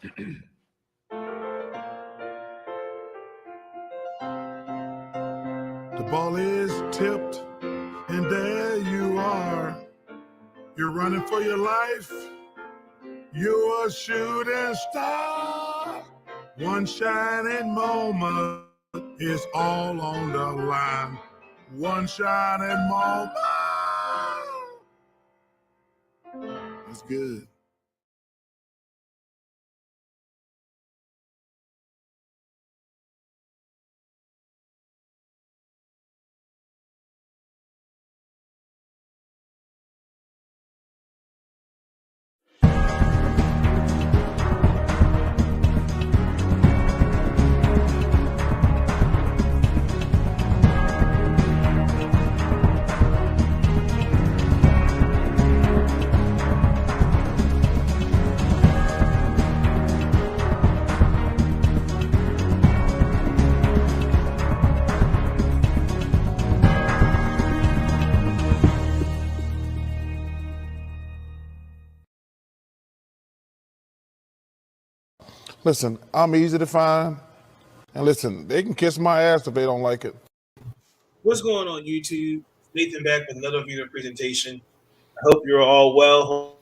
The ball is tipped, and there you are. You're running for your life. You're a shooting star. One shining moment is all on the line. One shining moment. That's good. Listen, I'm easy to find. And listen, they can kiss my ass if they don't like it. What's going on, YouTube? Nathan back with another video presentation. I hope you're all well.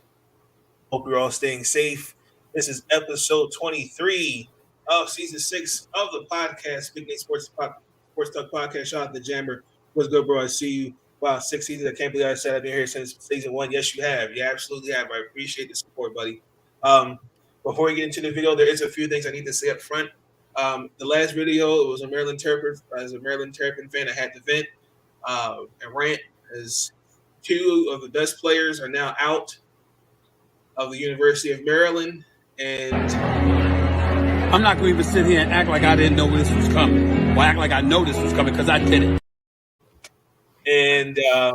Hope you're all staying safe. This is episode 23 of season 6 of the podcast, Big Nate Sports Talk podcast. Shout out to Jammer. What's good, bro? I see you. Wow, 6 seasons. I can't believe I said I've been here since season 1. Yes, you have. You absolutely have. I appreciate the support, buddy. Before we get into the video, there is a few things I need to say up front. The last video, it was a Maryland Terrapin. As a Maryland Terrapin fan, I had to vent and rant as 2 of the best players are now out of the University of Maryland. And I'm not going to even sit here and act like I didn't know this was coming. Or act like I know this was coming because I did it. And I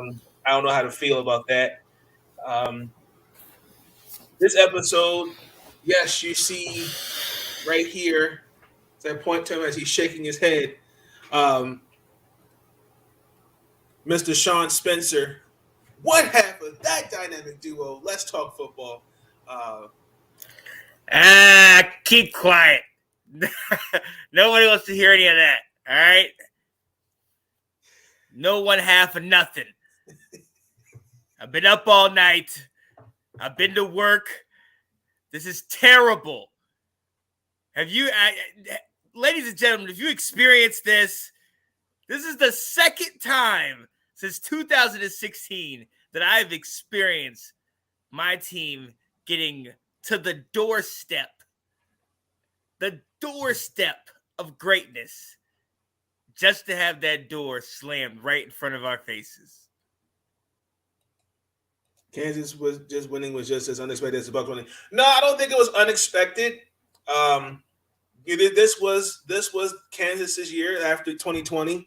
don't know how to feel about that. This episode, yes, you see right here, as I point to him as he's shaking his head, Mr. Sean Spencer. One half of that dynamic duo. Let's talk football. Keep quiet. Nobody wants to hear any of that. All right. No one half of nothing. I've been up all night. I've been to work. This is terrible. Have you, ladies and gentlemen, if you experienced this, this is the second time since 2016 that I've experienced my team getting to the doorstep of greatness, just to have that door slammed right in front of our faces. Kansas was just winning was just as unexpected as the Bucs winning. No, I don't think it was unexpected. This was Kansas's year after 2020.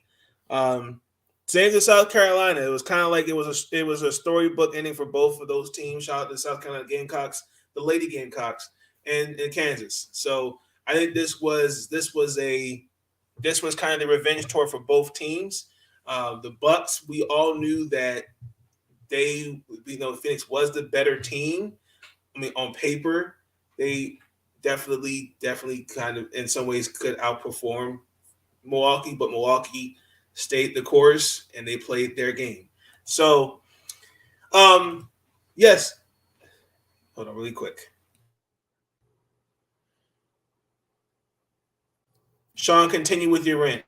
Same as South Carolina. It was kind of like it was a storybook ending for both of those teams. Shout out to South Carolina Gamecocks, the Lady Gamecocks, and Kansas. So I think this was kind of the revenge tour for both teams. The Bucs, we all knew that Phoenix was the better team. I mean, on paper, they definitely kind of in some ways could outperform Milwaukee, but Milwaukee stayed the course and they played their game. So, yes. Hold on really quick. Sean, continue with your rant.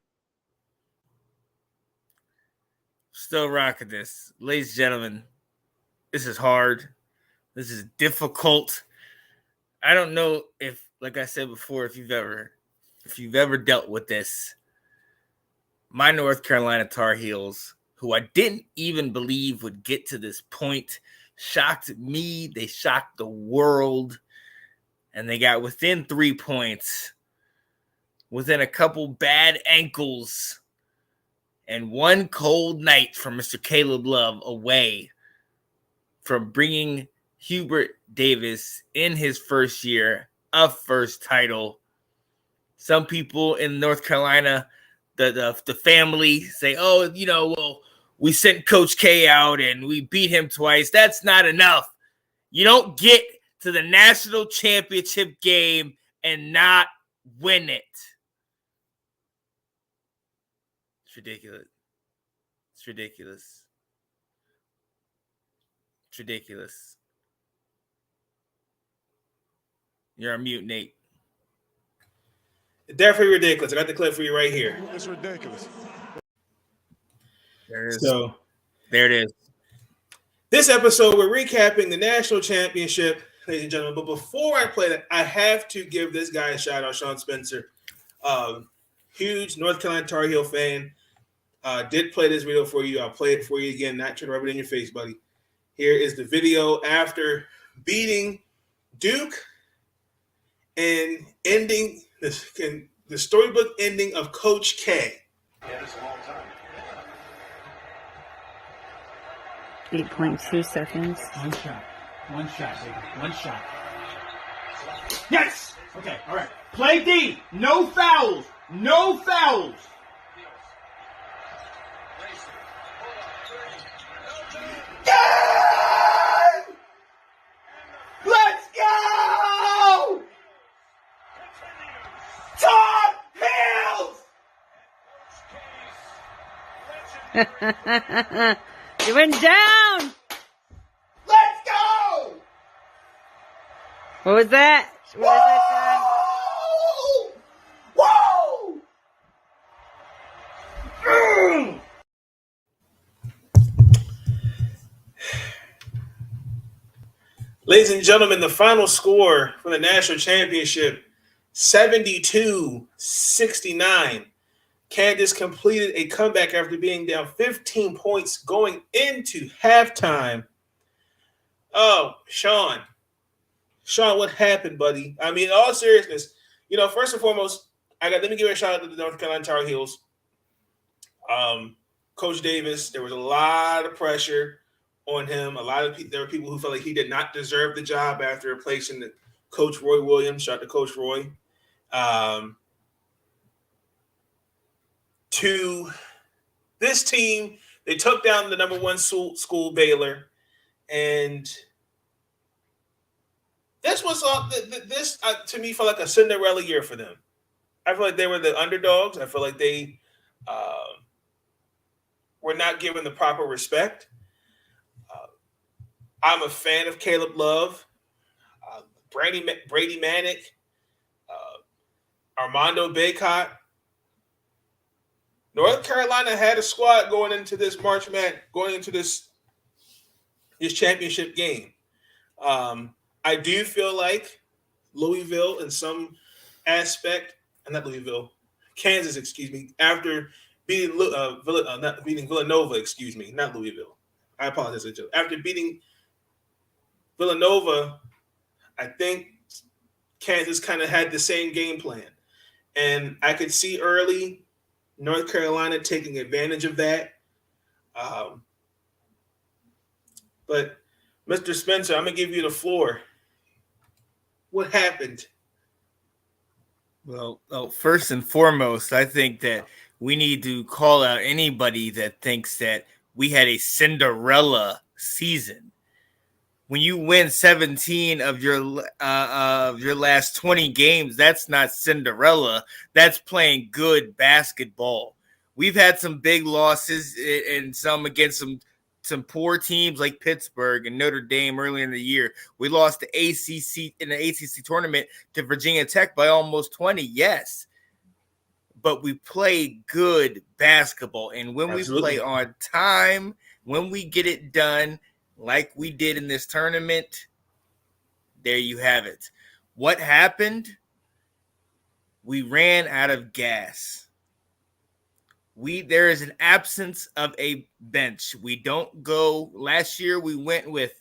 Still rocking this. Ladies and gentlemen, this is hard. This is difficult. I don't know if, like I said before, if you've ever dealt with this. My North Carolina Tar Heels, who I didn't even believe would get to this point, shocked me. They shocked the world. And they got within 3 points, within a couple bad ankles, and one cold night from Mr. Caleb Love away from bringing Hubert Davis in his first year a first title. Some people in North Carolina, the family say, we sent Coach K out and we beat him twice. That's not enough. You don't get to the national championship game and not win it. It's ridiculous. It's ridiculous. It's ridiculous. You're on mute, Nate. Definitely ridiculous. I got the clip for you right here. It's ridiculous. There it is. So there it is. this episode, we're recapping the national championship, ladies and gentlemen. But before I play that, I have to give this guy a shout out, Sean Spencer. Huge North Carolina Tar Heel fan. Did play this video for you. I'll play it for you again, not trying to rub it in your face, buddy. Here is the video after beating Duke and ending the storybook ending of Coach K. 8.2 seconds. One shot. One shot, baby. One shot. Yes! Okay, all right. Play D. No fouls. No fouls. Game! Let's go! Tar Heels! It went down. Let's go! What was that? What was that? Whoa! Whoa! Ladies and gentlemen, the final score for the national championship, 72-69. Kansas completed a comeback after being down 15 points going into halftime. Oh, Sean, what happened, buddy? I mean, in all seriousness, first and foremost, let me give a shout out to the North Carolina Tar Heels. Coach Davis, there was a lot of pressure on him. There were people who felt like he did not deserve the job after replacing Coach Roy Williams. Shout out to Coach Roy. To this team, they took down the number one school, Baylor, and this was to me felt like a Cinderella year for them. I feel like they were the underdogs. I feel like they were not given the proper respect. I'm a fan of Caleb Love, Brady Manick, Armando Bacot. North Carolina had a squad going into this this championship game. I do feel like Louisville, in some aspect, not Louisville, Kansas, excuse me, after beating not beating Villanova, excuse me, not Louisville. I apologize. After beating Villanova, I think Kansas kind of had the same game plan, and I could see early North Carolina taking advantage of that. But Mr. Spencer, I'm going to give you the floor. What happened? Well, first and foremost, I think that we need to call out anybody that thinks that we had a Cinderella season. When you win 17 of your last 20 games, that's not Cinderella. That's playing good basketball. We've had some big losses and some against some poor teams like Pittsburgh and Notre Dame earlier in the year. We lost the ACC in the ACC tournament to Virginia Tech by almost 20. Yes, but we play good basketball, and when Absolutely. we play on time, when we get it done, like we did in this tournament, there you have it. What happened? We ran out of gas. There is an absence of a bench. We don't go. Last year we went with,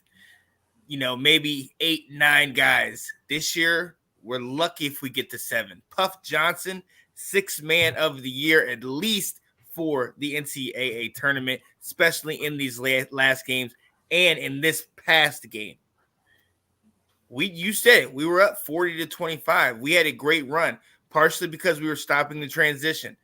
maybe 8-9 guys. This year we're lucky if we get to 7. Puff Johnson, 6th man of the year at least for the NCAA tournament, especially in these last games. And in this past game, you said it, we were up 40-25. We had a great run, partially because we were stopping the transition.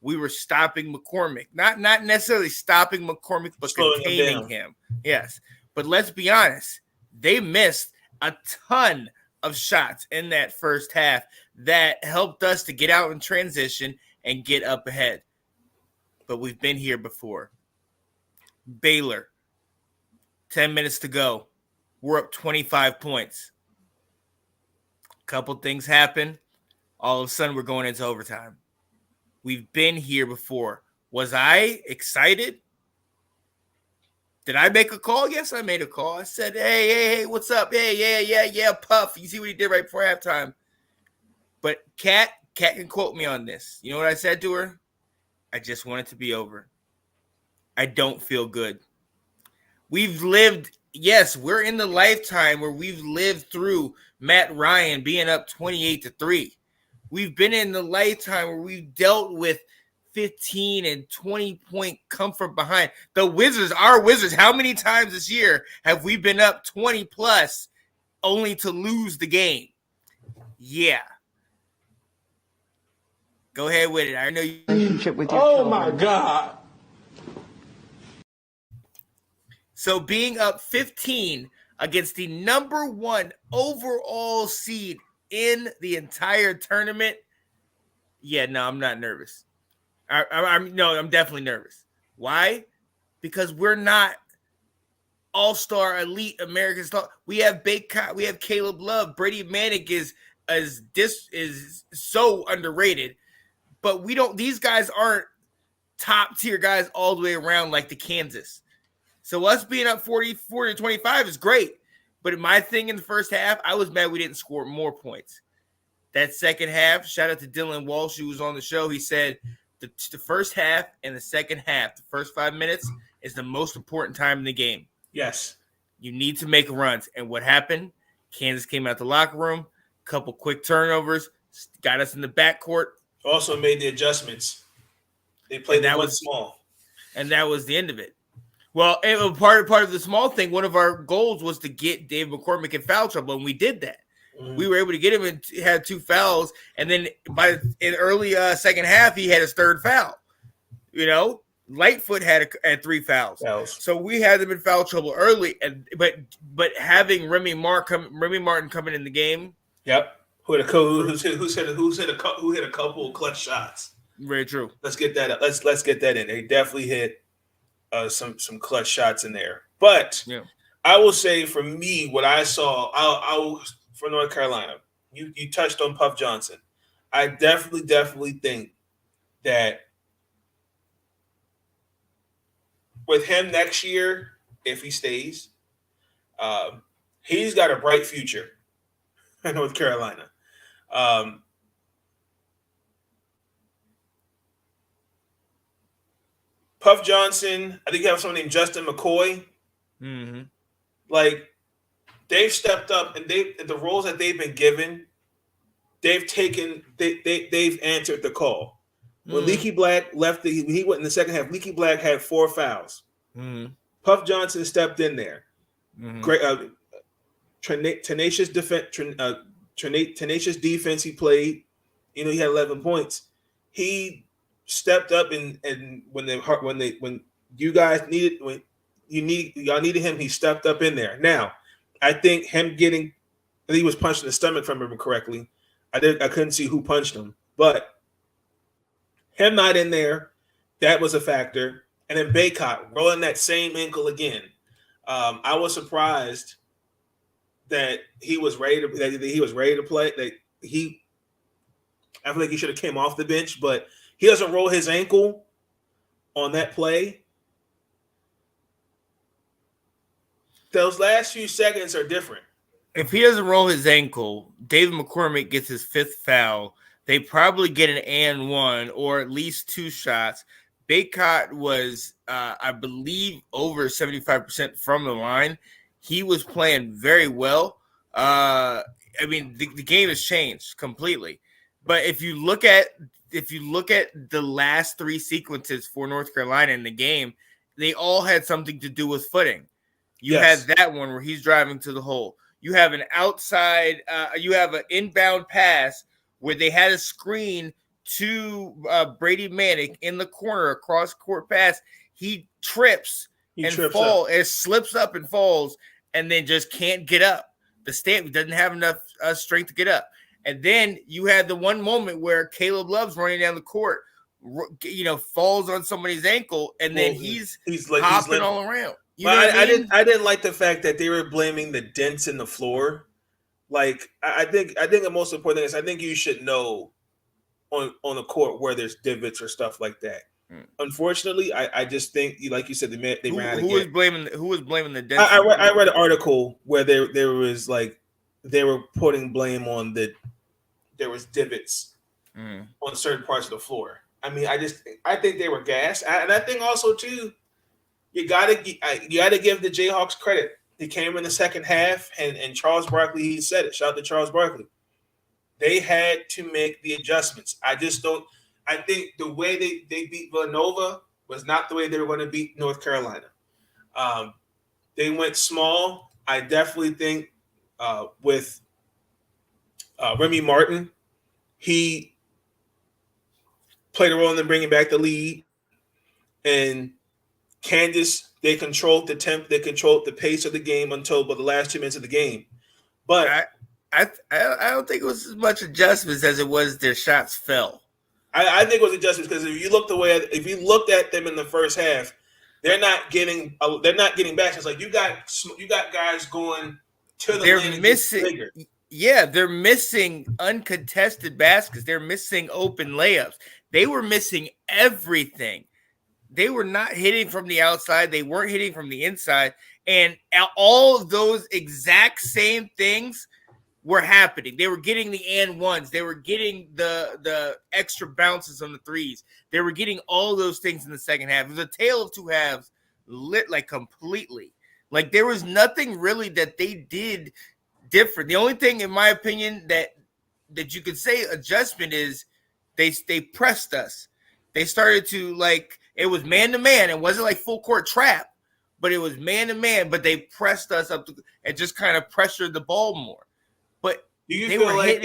We were stopping McCormick, not necessarily stopping McCormick, but containing him. Yes, but let's be honest, they missed a ton of shots in that first half that helped us to get out in transition and get up ahead. But we've been here before. Baylor, 10 minutes to go. We're up 25 points. Couple things happen. All of a sudden, we're going into overtime. We've been here before. Was I excited? Did I make a call? Yes, I made a call. I said, hey, what's up? Hey, yeah, Puff. You see what he did right before halftime? But Kat can quote me on this. You know what I said to her? I just want it to be over. I don't feel good. We've lived, yes, we're in the lifetime where we've lived through Matt Ryan being up 28-3. We've been in the lifetime where we've dealt with 15 and 20-point comfort behind. The Wizards, our Wizards, how many times this year have we been up 20 plus only to lose the game? Yeah. Go ahead with it. I know you. Relationship with your Oh children. my God. So being up 15 against the number one overall seed in the entire tournament, yeah, no, I'm not nervous. I'm definitely nervous. Why? Because we're not all-star elite American star. We have Baycott, we have Caleb Love, Brady Manick is so underrated, but we don't. These guys aren't top tier guys all the way around like the Kansas. So us being up 40-25 is great. But my thing in the first half, I was mad we didn't score more points. That second half, shout out to Dylan Walsh, who was on the show. He said the first half and the second half, the first 5 minutes, is the most important time in the game. Yes. You need to make runs. And what happened? Kansas came out the locker room, couple quick turnovers, got us in the backcourt. Also made the adjustments. They played that one small. And that was the end of it. Well, and part of the small thing, one of our goals was to get Dave McCormick in foul trouble, and we did that. Mm-hmm. We were able to get him and had 2 fouls, and then in early second half, he had his 3rd foul. You know, Lightfoot had 3 fouls. So we had them in foul trouble early, but having Remy Martin coming in the game. Yep. Who hit a couple of clutch shots. Very true. Let's get that up. Let's get that in. They definitely hit some clutch shots in there. But yeah. I will say for me, what I saw, I for North Carolina, you touched on Puff Johnson. I definitely think that with him next year, if he stays, he's got a bright future in North Carolina. Puff Johnson, I think you have someone named Justin McCoy. Mm-hmm. Like, they've stepped up, and the roles that they've been given, they've answered the call. When Leaky Black left, he went in the second half. Leaky Black had 4 fouls. Mm-hmm. Puff Johnson stepped in there. Mm-hmm. Great, tenacious defense. Tenacious defense. He played. You know, he had 11 points. He stepped up, and when you guys needed, y'all needed him, he stepped up in there. Now, I think him I think he was punched in the stomach, if I remember correctly. I couldn't see who punched him, but him not in there, that was a factor. And then Baycott rolling that same ankle again. I was surprised that he was ready to play. I feel like he should have came off the bench, but he doesn't roll his ankle on that play. Those last few seconds are different. If he doesn't roll his ankle, David McCormick gets his 5th foul. They probably get an and 1 or at least 2 shots. Baycott was, I believe, over 75% from the line. He was playing very well. I mean, the game has changed completely. But if you look at the last 3 sequences for North Carolina in the game, they all had something to do with footing. You had that one where he's driving to the hole. You have an outside, you have an inbound pass where they had a screen to Brady Manick in the corner, a cross-court pass. He trips and slips up and falls, and then just can't get up. the stamp. He doesn't have enough strength to get up. And then you had the one moment where Caleb Love's running down the court, falls on somebody's ankle, and then he's hopping all around. You know what I mean? I didn't like the fact that they were blaming the dents in the floor. Like I think the most important thing is I think you should know on the court where there's divots or stuff like that. Unfortunately, I just think, like you said, they ran out of Who was blaming the dents? I read an article where there was like they were putting blame on there was divots on certain parts of the floor. I mean, I think they were gassed, and I think also too, you gotta give the Jayhawks credit. He came in the second half, and Charles Barkley, he said it. Shout out to Charles Barkley. They had to make the adjustments. I think the way they beat Villanova was not the way they were going to beat North Carolina. They went small. I definitely think with Remy Martin, he played a role in them bringing back the lead. And Kansas, they controlled the temp, they controlled the pace of the game until about the last 2 minutes of the game. But I don't think it was as much adjustments as it was their shots fell. I think it was adjustments because if you looked at them in the first half, they're not getting back. It's like you got guys going to the lane. They're missing. Yeah, they're missing uncontested baskets. They're missing open layups. They were missing everything. They were not hitting from the outside. They weren't hitting from the inside. And all of those exact same things were happening. They were getting the and ones. They were getting the extra bounces on the threes. They were getting all those things in the second half. It was a tale of two halves, lit like completely. Like there was nothing really that they did different. The only thing, in my opinion, that you could say adjustment is they pressed us. They started to it was man to man. It wasn't like full court trap, but it was man to man. But they pressed us up and just kind of pressured the ball more. But do you feel like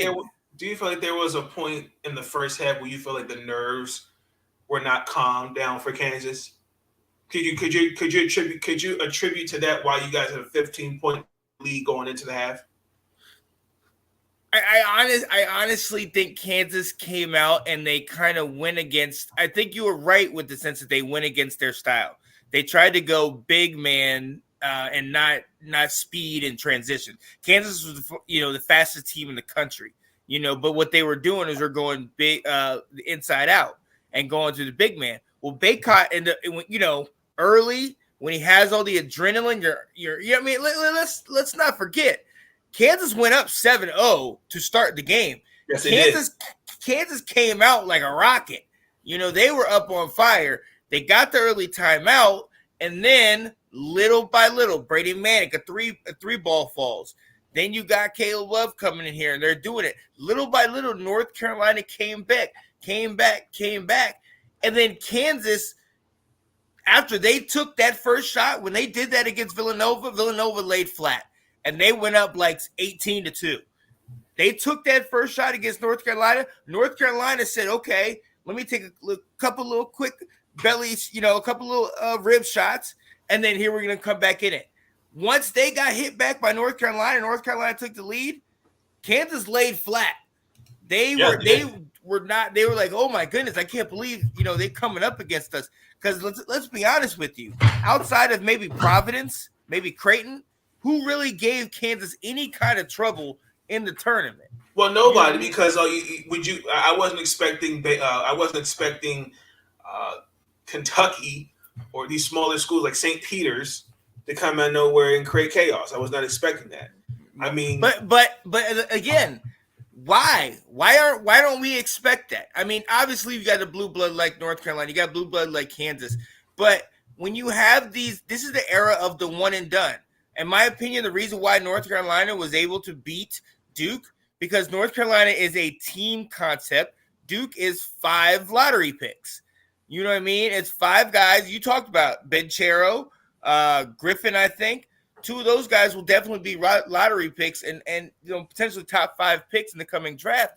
there was a point in the first half where you feel like the nerves were not calmed down for Kansas? Could you attribute to that why you guys had a 15-point lead going into the half? I honestly think Kansas came out and they kind of went against. I think you were right with the sense that they went against their style. They tried to go big man and not speed and transition. Kansas was the fastest team in the country. But what they were doing is they're going big inside out and going to the big man. Well, Baycott early when he has all the adrenaline. Let's not forget. Kansas went up 7-0 to start the game. Yes, Kansas came out like a rocket. They were up on fire. They got the early timeout, and then little by little, Brady Manick, a three ball falls. Then you got Caleb Love coming in here, and they're doing it. Little by little, North Carolina came back. And then Kansas, after they took that first shot, when they did that against Villanova laid flat. And they went up 18-2. They took that first shot against North Carolina. North Carolina said, okay, let me take a couple little quick bellies, a couple little rib shots, and then here we're going to come back in it. Once they got hit back by North Carolina took the lead, Kansas laid flat. They were like, oh my goodness, I can't believe, they're coming up against us. Because let's be honest with you, outside of maybe Providence, maybe Creighton, who really gave Kansas any kind of trouble in the tournament? Well, nobody, because I wasn't expecting Kentucky or these smaller schools like St. Peter's to come out of nowhere and create chaos. I was not expecting that. I mean, but again, why don't we expect that? I mean, obviously you got the blue blood like North Carolina, you got blue blood like Kansas, but when you have this is the era of the one and done. In my opinion, the reason why North Carolina was able to beat Duke, because North Carolina is a team concept. Duke is 5 lottery picks. You know what I mean? It's 5 guys. You talked about Benchero, Griffin, I think. 2 of those guys will definitely be lottery picks and potentially top 5 picks in the coming draft.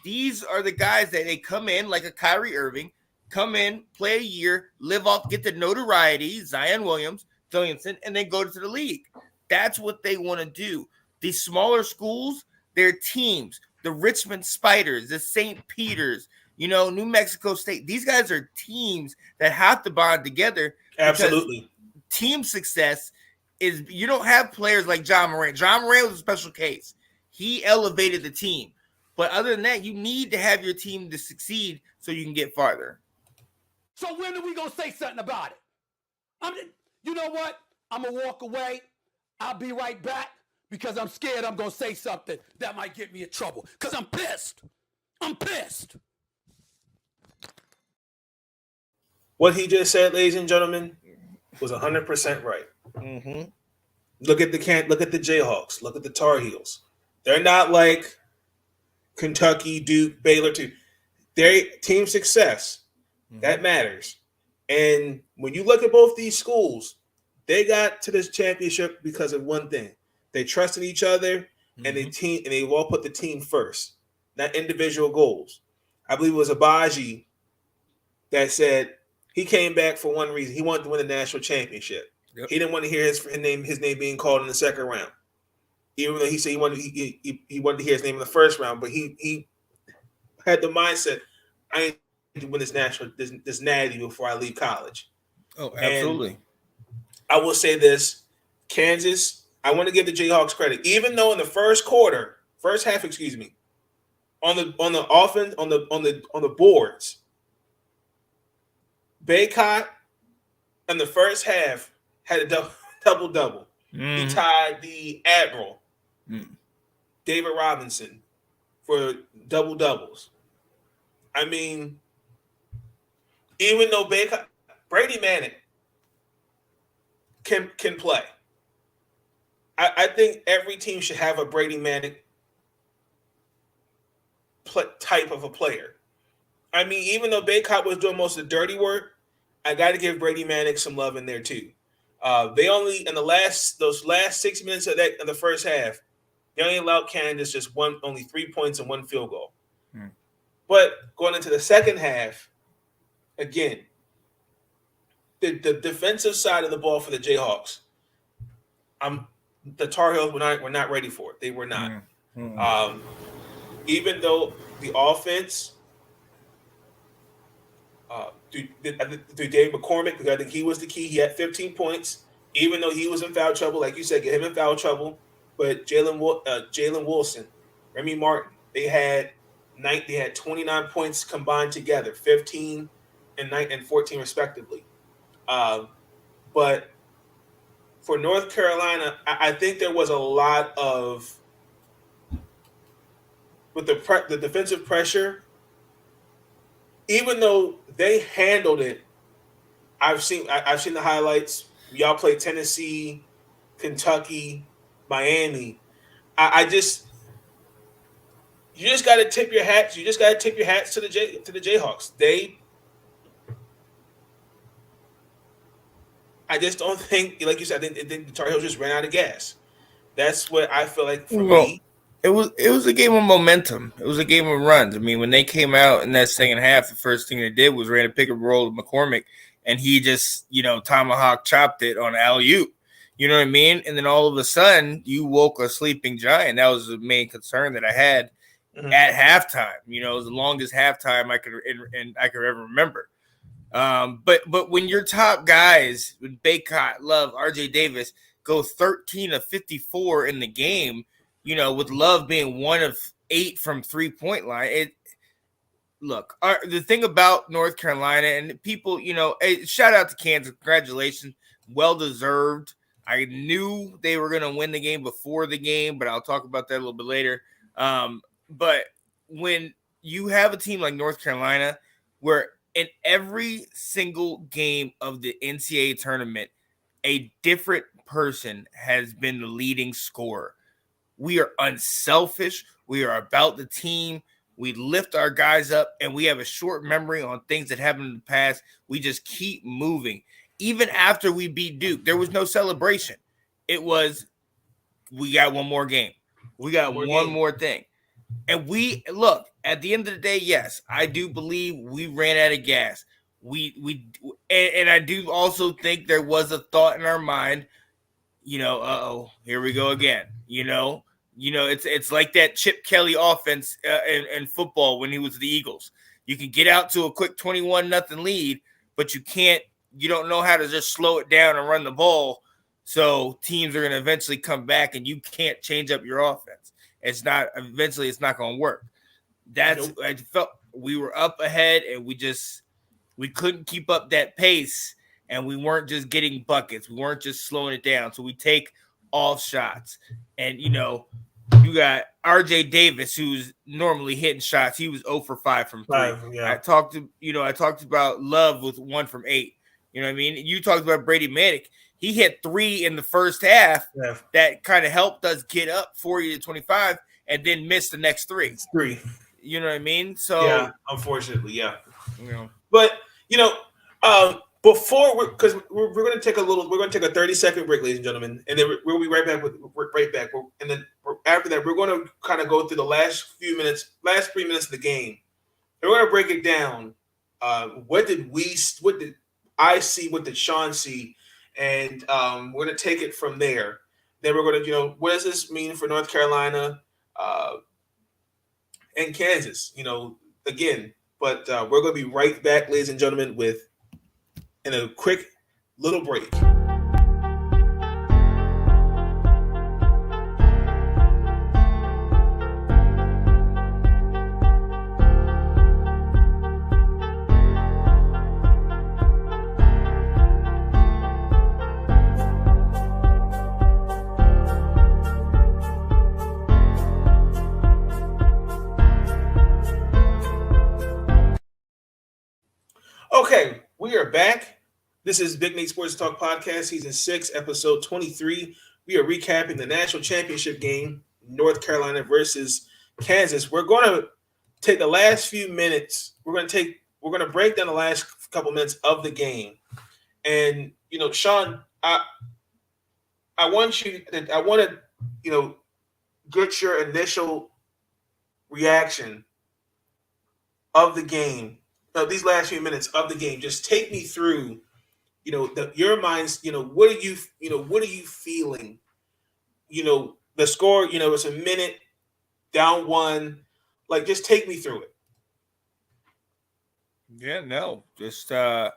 These are the guys that they come in like a Kyrie Irving, come in, play a year, live off, get the notoriety, Zion Williamson, and then go to the league. That's what they want to do. These smaller schools, they're teams. The Richmond Spiders, the St. Peter's, New Mexico State. These guys are teams that have to bond together. Absolutely. Team success is, you don't have players like John Morant. John Morant was a special case. He elevated the team. But other than that, you need to have your team to succeed so you can get farther. So when are we going to say something about it? You know what? I'm going to walk away. I'll be right back because I'm scared I'm going to say something that might get me in trouble because I'm pissed. I'm pissed. What he just said, ladies and gentlemen, was 100% right. Mm-hmm. Look at the Jayhawks. Look at the Tar Heels. They're not like Kentucky, Duke, Baylor too. They're team success. That matters. And when you look at both these schools, they got to this championship because of one thing. They trusted each other and they all put the team first, not individual goals. I believe it was Abaji that said he came back for one reason. He wanted to win the national championship. Yep. He didn't want to hear his name being called in the second round. Even though he said he wanted to hear his name in the first round, but he had the mindset, I ain't to win this natty before I leave college. Oh, absolutely. And I will say this, Kansas, I want to give the Jayhawks credit. Even though in the first half, on the offense, on the boards, Baycott in the first half had a double-double. He tied the Admiral, David Robinson, for double-doubles. I mean, even though Brady Manick can play, I think every team should have a Brady Manick type of a player. I mean, even though Baycott was doing most of the dirty work, I got to give Brady Manick some love in there too. They only in those last 6 minutes of the first half, they only allowed Kansas only 3 points and one field goal. But going into the second half, again, the defensive side of the ball for the Jayhawks, the Tar Heels were not ready for it. They were not. Even though the offense, through Dave McCormick, because I think he was the key. He had 15 points, even though he was in foul trouble. Like you said, get him in foul trouble. But Jalen Wilson, Remy Martin, they had 29 points combined together, 15 and 14 respectively. But for North Carolina, I think there was a lot of with the defensive pressure. Even though they handled it, I've seen the highlights. Y'all played Tennessee, Kentucky, Miami. You just got to tip your hats. You just got to tip your hats to the Jayhawks. I just don't think, like you said, I think the Tar Heels just ran out of gas. That's what I feel like for me. It was a game of momentum. It was a game of runs. I mean, when they came out in that second half, the first thing they did was ran a pick and roll with McCormick, and he just, tomahawk chopped it on alley-oop. You know what I mean? And then all of a sudden, you woke a sleeping giant. That was the main concern that I had at halftime. It was the longest halftime I could ever remember. But when your top guys, with Baycott, Love, RJ Davis, go 13 of 54 in the game, with Love being 1 of 8 from 3-point line. The thing about North Carolina and people, shout out to Kansas. Congratulations. Well-deserved. I knew they were going to win the game before the game, but I'll talk about that a little bit later. But when you have a team like North Carolina, where in every single game of the NCAA tournament, a different person has been the leading scorer. We are unselfish. We are about the team. We lift our guys up, and we have a short memory on things that happened in the past. We just keep moving. Even after we beat Duke, there was no celebration. It was, we got one more game. We got one more thing. And at the end of the day, yes, I do believe we ran out of gas. And I do also think there was a thought in our mind, here we go again. It's like that Chip Kelly offense in football when he was the Eagles. You can get out to a quick 21-0 lead, but you don't know how to just slow it down and run the ball. So teams are going to eventually come back, and you can't change up your offense. It's not going to work. I felt we were up ahead, and we couldn't keep up that pace, and we weren't just getting buckets. We weren't just slowing it down. So we take off shots, and you got RJ Davis, who's normally hitting shots. He was 0 for 5 from 3. Yeah. I talked about Love with 1 from 8. You know what I mean? You talked about Brady Manick. He hit 3 in the first half. Yeah. That kind of helped us get up 40-25, and then missed the next 3. You know what I mean? So yeah, unfortunately, yeah. You know. But before because we're going to take a 30-second break, ladies and gentlemen, and then we'll be right back and then after that we're going to kind of go through the last 3 minutes of the game. And we're going to break it down. What did I see? What did Sean see? And we're going to take it from there. Then we're going to, what does this mean for North Carolina and Kansas? Again. But we're going to be right back, ladies and gentlemen, in a quick little break. Okay, we are back. This is Big Nate Sports Talk Podcast, Season 6, Episode 23. We are recapping the national championship game, North Carolina versus Kansas. We're going to take the last few minutes. We're going to break down the last couple minutes of the game. And, Sean, I want to get your initial reaction of the game. These last few minutes of the game. Just take me through, your minds. What are you feeling? The score. It's a minute down 1. Like, just take me through it. Yeah, no, just I'm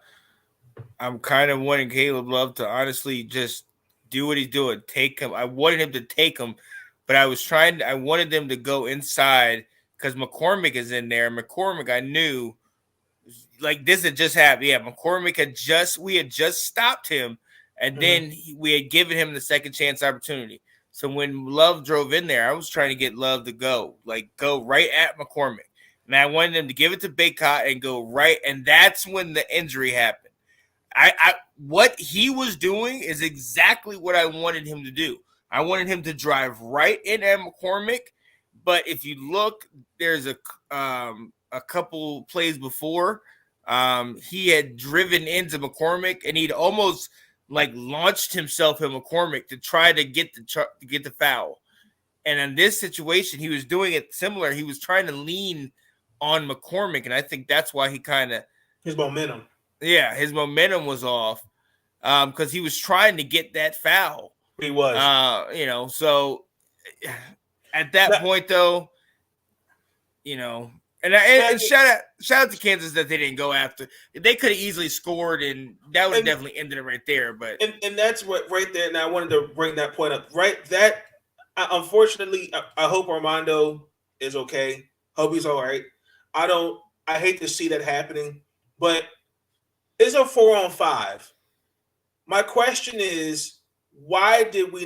kind of wanting Caleb Love to honestly just do what he's doing. Take him. I wanted him to take him, but I wanted them to go inside because McCormick is in there. McCormick, I knew. Like, this had just happened. Yeah, McCormick we had just stopped him, and then we had given him the second chance opportunity. So when Love drove in there, I was trying to get Love to go right at McCormick. And I wanted him to give it to Baycott and go right, and that's when the injury happened. What he was doing is exactly what I wanted him to do. I wanted him to drive right in at McCormick, but if you look, there's a couple plays before, he had driven into McCormick, and he'd almost launched himself at McCormick to try to get the foul. And in this situation, he was doing it similar. He was trying to lean on McCormick, and I think that's why he kind of his momentum. Yeah, his momentum was off because he was trying to get that foul. He was, So at that point, though, And shout out to Kansas that they didn't go after. They could have easily scored, and that would have definitely ended it right there. But and that's what right there. And I wanted to bring that point up. Right, that unfortunately, I hope Armando is okay. Hope he's all right. I hate to see that happening, but it's a 4-on-5. My question is, why did he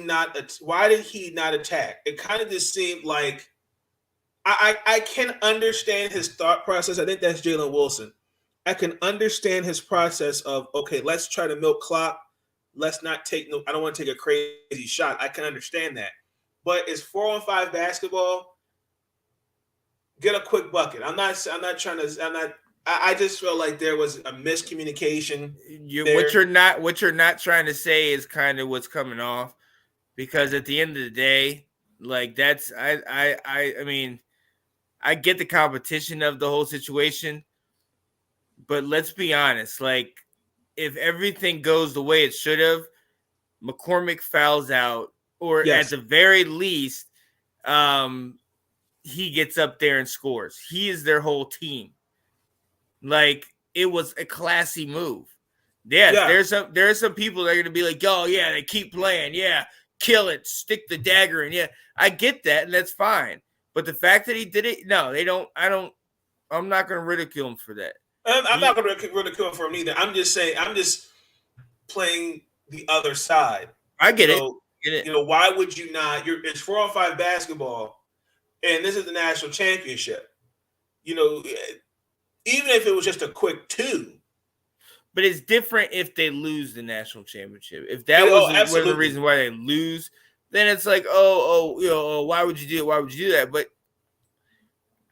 not attack? It kind of just seemed like. I can understand his thought process. I think that's Jalen Wilson. I can understand his process of, okay, let's try to milk clock. Let's not take I don't want to take a crazy shot. I can understand that. But it's 4-on-5 basketball. Get a quick bucket. I just felt like there was a miscommunication. What you're not trying to say is kind of what's coming off, because at the end of the day, that's I mean, I get the competition of the whole situation, but let's be honest. If everything goes the way it should have, McCormick fouls out, or at the very least, he gets up there and scores. He is their whole team. Like, it was a classy move. Yes, Yeah. there are some people that are gonna be like, oh yeah, they keep playing, yeah, kill it, stick the dagger in. Yeah, I get that, and that's fine. But the fact that he did it, no, they don't. I'm not gonna ridicule him for that. I'm not going to ridicule for him either. I'm just saying, I'm just playing the other side. I get it. Why would you not? It's 4-on-5 basketball, and this is the national championship. Even if it was just a quick 2. But it's different if they lose the national championship. If that was one of the reasons why they lose, then it's like, why would you do it? Why would you do that? But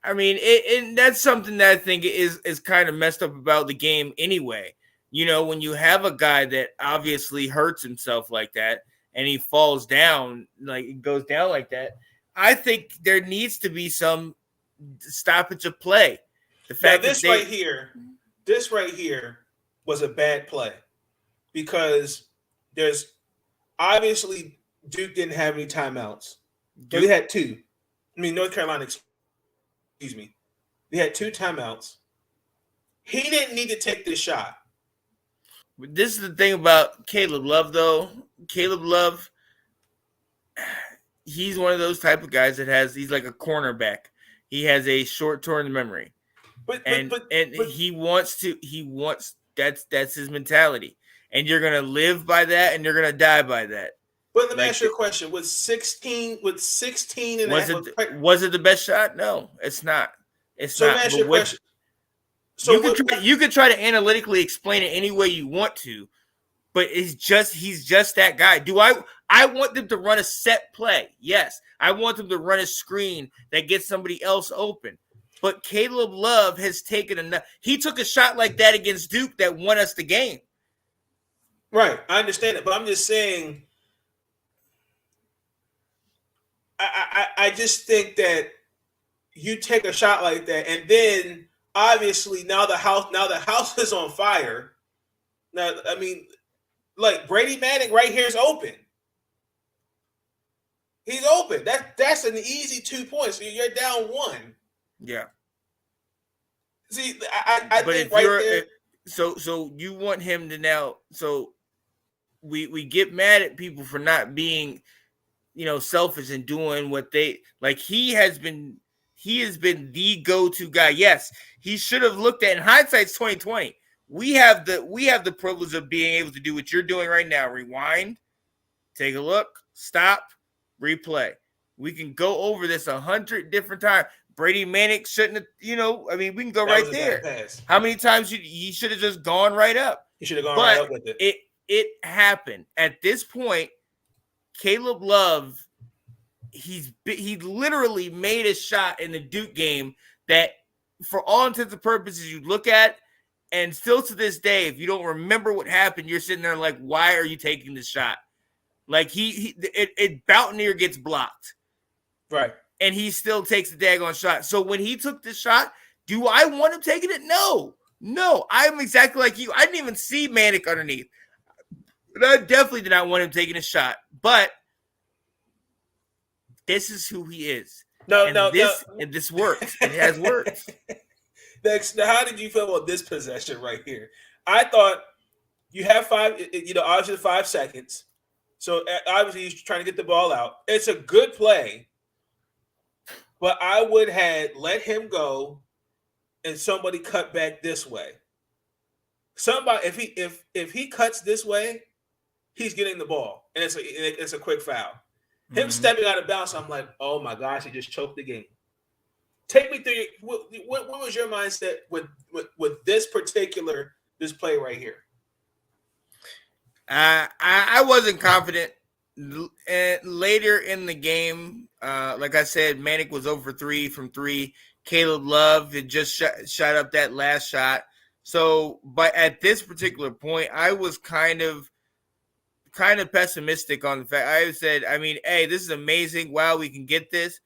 I mean, and that's something that I think is kind of messed up about the game anyway. When you have a guy that obviously hurts himself like that and he falls down, like it goes down like that, I think there needs to be some stoppage of play. The fact this right here was a bad play because there's obviously Duke didn't have any timeouts. They had 2. North Carolina, excuse me. They had 2 timeouts. He didn't need to take this shot. But this is the thing about Caleb Love, though. Caleb Love, he's one of those type of guys he's like a cornerback. He has a short-term memory. But he wants that's his mentality. And you're gonna live by that and you're gonna die by that. But let me ask you a question. With 16 and was it the best shot? No, it's not. It's not. Let me ask you a question. You could try to analytically explain it any way you want to, but he's just that guy. I want them to run a set play. Yes. I want them to run a screen that gets somebody else open. But Caleb Love has taken enough. He took a shot like that against Duke that won us the game. Right. I understand it, but I'm just saying I just think that you take a shot like that, and then obviously now the house is on fire. Now, like Brady Manning right here is open. He's open. That's an easy 2 points. You're down 1. Yeah. See, I think right there. So you want him to now? So we get mad at people for not being, selfish and doing what they like. He has been the go-to guy. Yes, he should have looked at. In hindsight's 2020. We have the privilege of being able to do what you're doing right now. Rewind, take a look, stop, replay. We can go over this 100 different times. Brady Manning shouldn't have, we can go right there. How many times he should have just gone right up? He should have gone right up with it. It happened. At this point, Caleb Love, he literally made a shot in the Duke game that, for all intents and purposes, you look at, and still to this day, if you don't remember what happened, you're sitting there like, why are you taking this shot? Like Boutinier gets blocked. Right. And he still takes the daggone shot. So when he took this shot, do I want him taking it? No. I'm exactly like you. I didn't even see Manic underneath. But I definitely did not want him taking a shot. But this is who he is. And this works. It has worked. Now, how did you feel about this possession right here? I thought you have obviously 5 seconds. So obviously he's trying to get the ball out. It's a good play. But I would have let him go and somebody cut back this way. Somebody, if he cuts this way, he's getting the ball. And it's a quick foul. Mm-hmm. Him stepping out of bounds, I'm like, oh my gosh, he just choked the game. Take me through what was your mindset with this play right here? I wasn't confident. Later in the game, like I said, Manic was over 3 from 3. Caleb Love had just shot up that last shot. So, but at this particular point, I was kind of pessimistic on the fact. I said, hey, this is amazing. Wow, we can get this.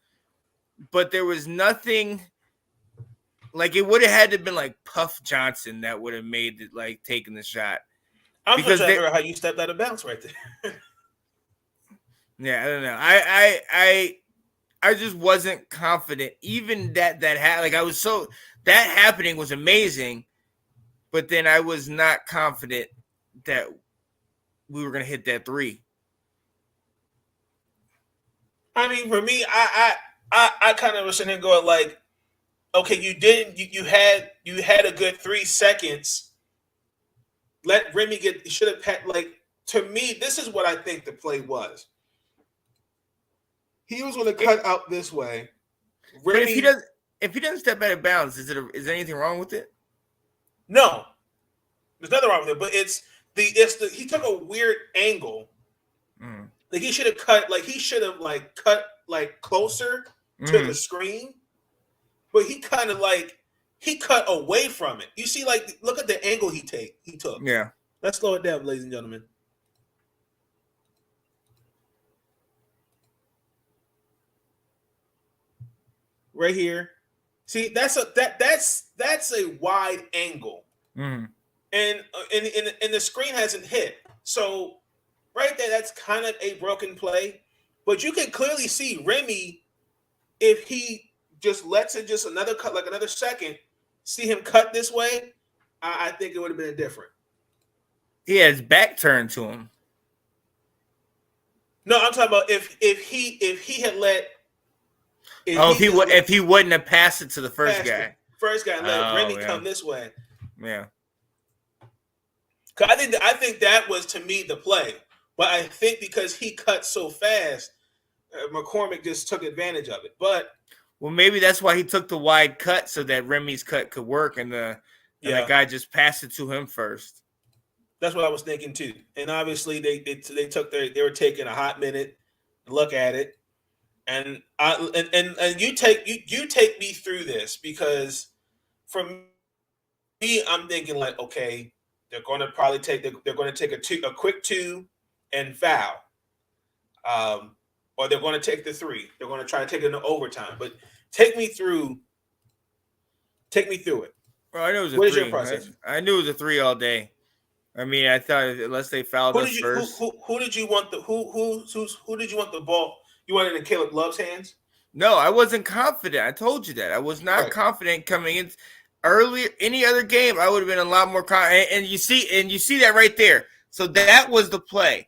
But there was nothing, like it would have had to have been like Puff Johnson that would have made it, like taking the shot. I'm just trying to figure out how you stepped out of bounds right there. Yeah, I don't know. I just wasn't confident. Even that like I was so that happening was amazing, but then I was not confident that we were gonna hit that 3. I mean, for me, I kind of was sitting here going like, okay, you had a good 3 seconds. Let Remy get. You should have had like. To me, this is what I think the play was. He was going to cut out this way. But if he doesn't step out of bounds, is there anything wrong with it? No, there's nothing wrong with it. But he took a weird angle. Like he should have cut closer to the screen, but he kind of he cut away from it. You see, like look at the angle he took. Yeah. Let's slow it down, ladies and gentlemen. Right here. See, that's a wide angle, and the screen hasn't hit. So right there, that's kind of a broken play. But you can clearly see Remy, if he just lets it just another cut, like another second, see him cut this way, I think it would have been different. He had his back turned to him. No, I'm talking about if he had let. If he wouldn't have passed it to the first guy. First guy, let Remy come this way. Yeah. Cause I think that was to me the play, but I think because he cut so fast, McCormick just took advantage of it. But maybe that's why he took the wide cut so that Remy's cut could work, and the guy just passed it to him first. That's what I was thinking too. And obviously they were taking a hot minute to look at it. And you take me through this, because for me, I'm thinking like, okay, they're going to probably take a quick 2 and foul, or they're going to take the 3. They're going to try to take it into overtime. But take me through it. Well, I know it was a what 3. Is your process? I knew it was a 3 all day. I mean, I thought unless they fouled us first. Who did you want who did you want the ball? You wanted it in Caleb Love's hands? No, I wasn't confident. I told you that. I was not confident coming in earlier. Any other game, I would have been a lot more confident. And you see that right there. So that was the play.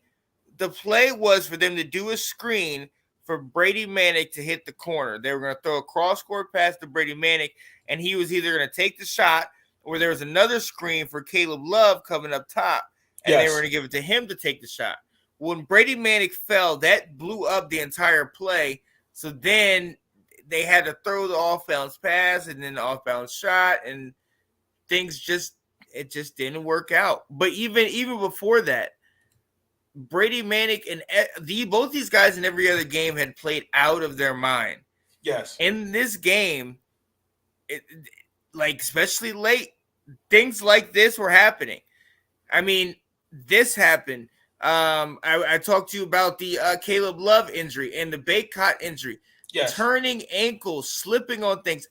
The play was for them to do a screen for Brady Manick to hit the corner. They were going to throw a cross-court pass to Brady Manick, and he was either going to take the shot, or there was another screen for Caleb Love coming up top, and they were going to give it to him to take the shot. When Brady Manick fell, that blew up the entire play. So then they had to throw the off-balance pass and then the off-balance shot, and things just didn't work out. But even before that, Brady Manick and both these guys in every other game had played out of their mind. Yes. In this game, especially late, things like this were happening. I mean, this happened. I talked to you about the Caleb Love injury and the Baycott injury. Yes. Turning ankles, slipping on things.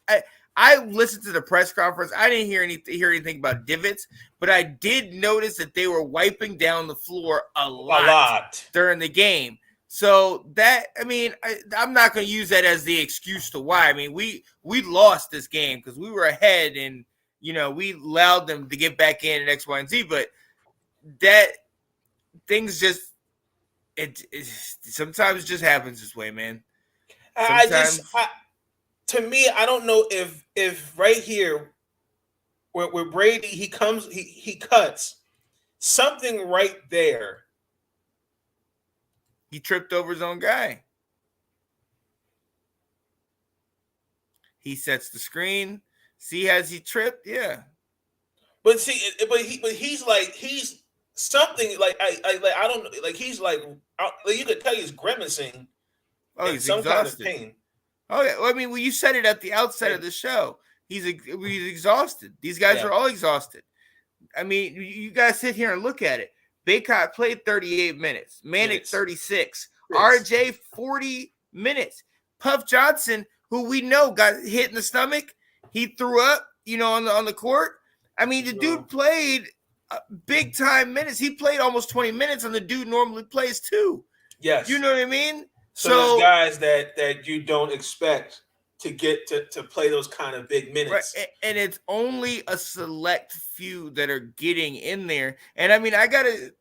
I listened to the press conference. I didn't hear anything about divots, but I did notice that they were wiping down the floor a lot during the game. So that, I mean, I'm not going to use that as the excuse to why. I mean, we lost this game because we were ahead, and we allowed them to get back in at X, Y, and Z. But that things just it sometimes just happens this way, man. To me, I don't know if right here where Brady he cuts something right there. He tripped over his own guy. He sets the screen. See, has he tripped? Yeah. But he's something like I don't know, like he's like you could tell he's grimacing. Oh, he's some exhausted. Kind of pain. Oh yeah, well, I mean, you said it at the outset of the show. He's exhausted. These guys are all exhausted. I mean, you guys sit here and look at it. Baycott played 38 minutes. Manick 36. RJ 40 minutes. Puff Johnson, who we know got hit in the stomach, he threw up, on the court. I mean, the dude played big time minutes. He played almost 20 minutes, and the dude normally plays 2. Yes. You know what I mean? So there's So guys that you don't expect to get to play those kind of big right, minutes. and it's only a select few that are getting in there. And I mean, I gotta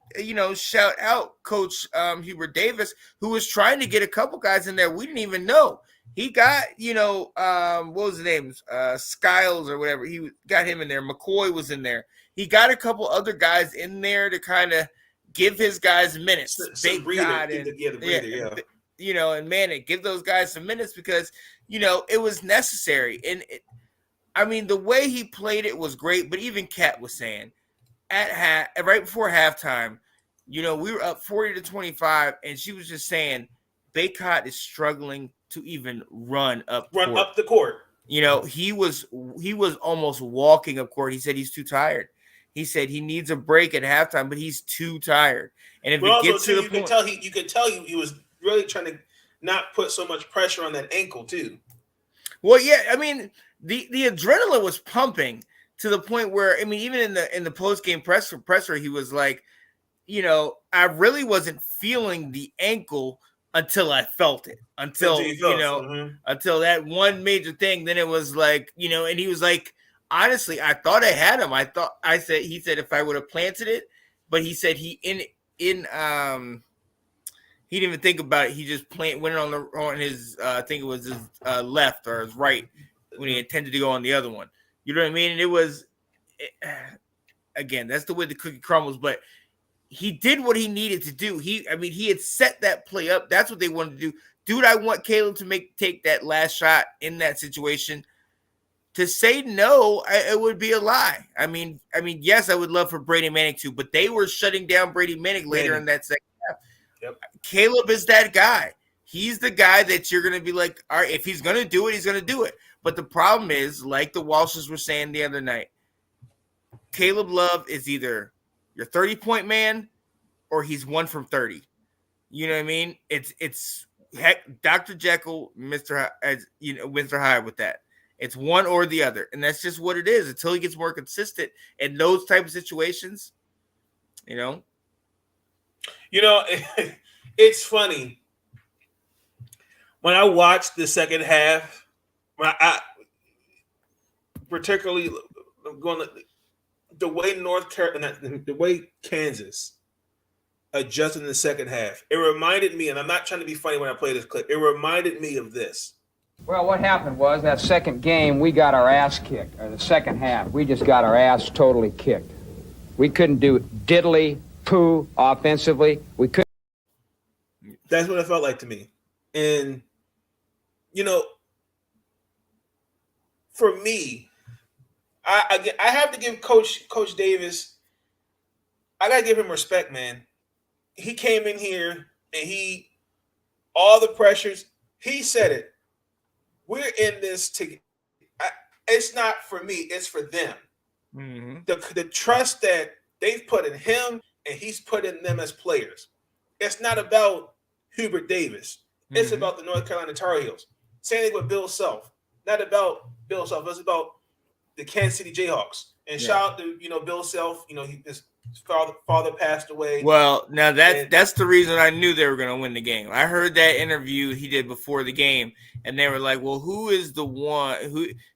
shout out Coach Hubert Davis, who was trying to get a couple guys in there we didn't even know. He got what was his name, Skiles or whatever. He got him in there. McCoy was in there. He got a couple other guys in there to kind of give his guys minutes. Some breather, the breather, yeah. And Manic, give those guys some minutes because it was necessary. And I mean, the way he played it was great. But even Kat was saying right before halftime, we were up 40-25, and she was just saying Baycott is struggling to even run up the court. He was almost walking up court. He said he's too tired. He said he needs a break at halftime, but he's too tired. And if it gets to the point, you could tell he was really trying to not put so much pressure on that ankle too. Well, yeah, I mean the adrenaline was pumping to the point where even in the post game presser, he was like, I really wasn't feeling the ankle until I felt it. Until that one major thing, then it was like, and he was like, honestly, I thought I had him. He said if I would have planted it, but he said he didn't even think about it. He just went on his I think it was his left or his right when he intended to go on the other one. You know what I mean? And it was again, that's the way the cookie crumbles, but he did what he needed to do. He had set that play up. That's what they wanted to do. Dude, I want Caleb to take that last shot in that situation. To say no, it would be a lie. I mean, yes, I would love for Brady Manick to, but they were shutting down Brady Manick later in that second half. Yep. Caleb is that guy. He's the guy that you're going to be like, all right, if he's going to do it, he's going to do it. But the problem is, like the Walshes were saying the other night, Caleb Love is either your 30-point man or he's 1 from 30. You know what I mean? It's Dr. Jekyll, Mr. Hyde with that. It's one or the other, and that's just what it is until he gets more consistent in those type of situations. It's funny when I watched the second half. When I particularly going the way North Carolina, the way Kansas adjusted in the second half, it reminded me, and I'm not trying to be funny when I play this clip. It reminded me of this. Well, what happened was that second game, we got our ass kicked. Or the second half, we just got our ass totally kicked. We couldn't do diddly poo offensively. We couldn't. That's what it felt like to me. And, for me, I have to give Coach Davis, I got to give him respect, man. He came in here and all the pressures, he said it. We're in this together. It's not for me. It's for them. Mm-hmm. The trust that they've put in him and he's put in them as players. It's not about Hubert Davis. It's about the North Carolina Tar Heels. Same thing with Bill Self. Not about Bill Self. It's about the Kansas City Jayhawks. And shout out to Bill Self. His father passed away. Well, now that's the reason I knew they were going to win the game. I heard that interview he did before the game, and they were like, "Well, who is the one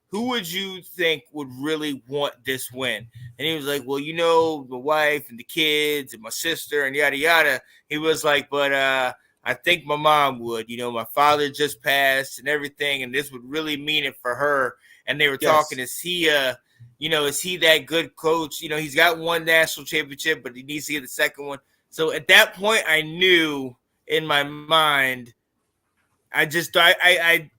who would you think would really want this win?" And he was like, "Well, the wife and the kids and my sister and yada yada." He was like, "But I think my mom would. My father just passed and everything, and this would really mean it for her." And they were talking, is he that good coach? He's got one national championship, but he needs to get the second one. So at that point, I knew in my mind, I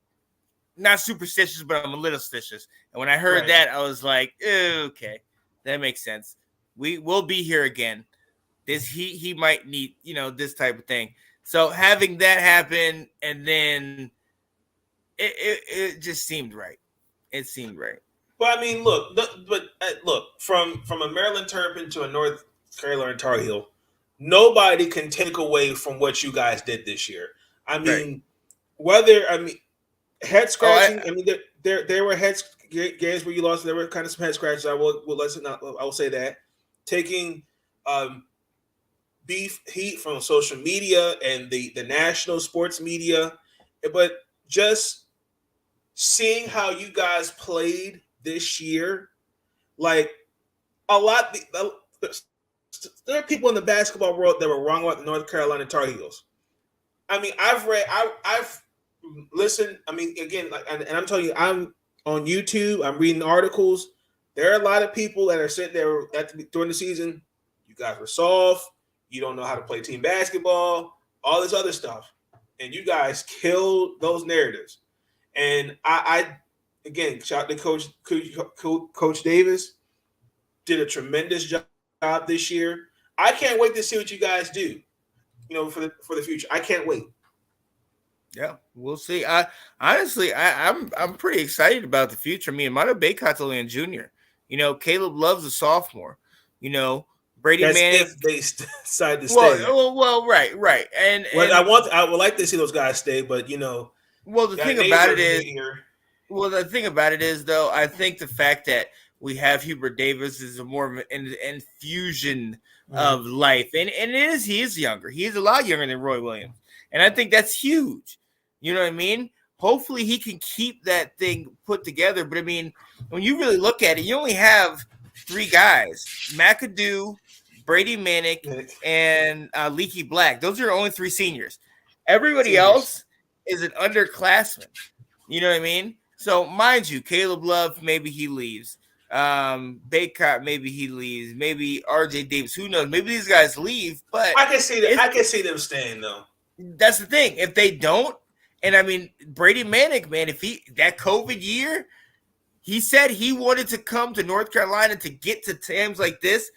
not superstitious, but I'm a little stitious. And when I heard that, I was like, okay, that makes sense. We'll be here again. He might need, this type of thing. So having that happen, and then it just seemed right. It seemed right. Well, look, from a Maryland Terrapin to a North Carolina Tar Heel, nobody can take away from what you guys did this year. Head scratching. There were games where you lost. There were kind of some head scratches. I will say that taking beef heat from social media and the national sports media, but just seeing how you guys played this year, like a lot. There are people in the basketball world that were wrong about the North Carolina Tar Heels. I mean, I've listened. I mean, again, and I'm telling you, I'm on YouTube. I'm reading articles. There are a lot of people that are sitting there during the season. You guys were soft. You don't know how to play team basketball. All this other stuff, and you guys killed those narratives. And I again, shout out to Coach Davis. Did a tremendous job this year. I can't wait to see what you guys do. For the future. I can't wait. Yeah, we'll see. I'm pretty excited about the future. I mean, Mano Baycott's only a junior. Caleb Love's a sophomore. Brady That's Manning. if they decide to stay. Well, right. And I would like to see those guys stay, but Well, the thing about it is, though, I think the fact that we have Hubert Davis is a more of an infusion of life, and he is younger. He is a lot younger than Roy Williams, and I think that's huge. You know what I mean? Hopefully, he can keep that thing put together. But I mean, when you really look at it, you only have 3 guys: McAdoo, Brady Manick, and Leaky Black. Those are your only 3 seniors. Everybody else is an underclassman. You know what I mean? So, mind you, Caleb Love, maybe he leaves. Baycott, maybe he leaves. Maybe RJ Davis, who knows? Maybe these guys leave, but I can see that. I can see them staying, though. That's the thing. If they don't, and I mean, Brady Manick, man, if that COVID year, he said he wanted to come to North Carolina to get to teams like this.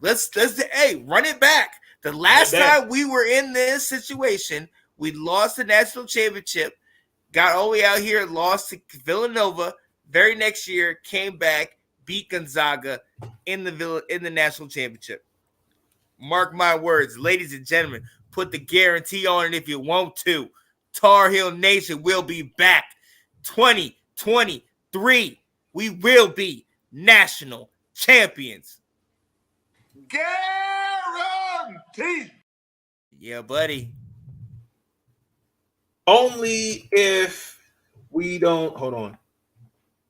Let's run it back. The last time we were in this situation, we lost the national championship, got all the way out here, lost to Villanova. Very next year, came back, beat Gonzaga in the national championship. Mark my words, ladies and gentlemen. Put the guarantee on it if you want to. Tar Heel Nation will be back. 2023, we will be national champions. Guarantee. Yeah, buddy. Only if we don't. Hold on.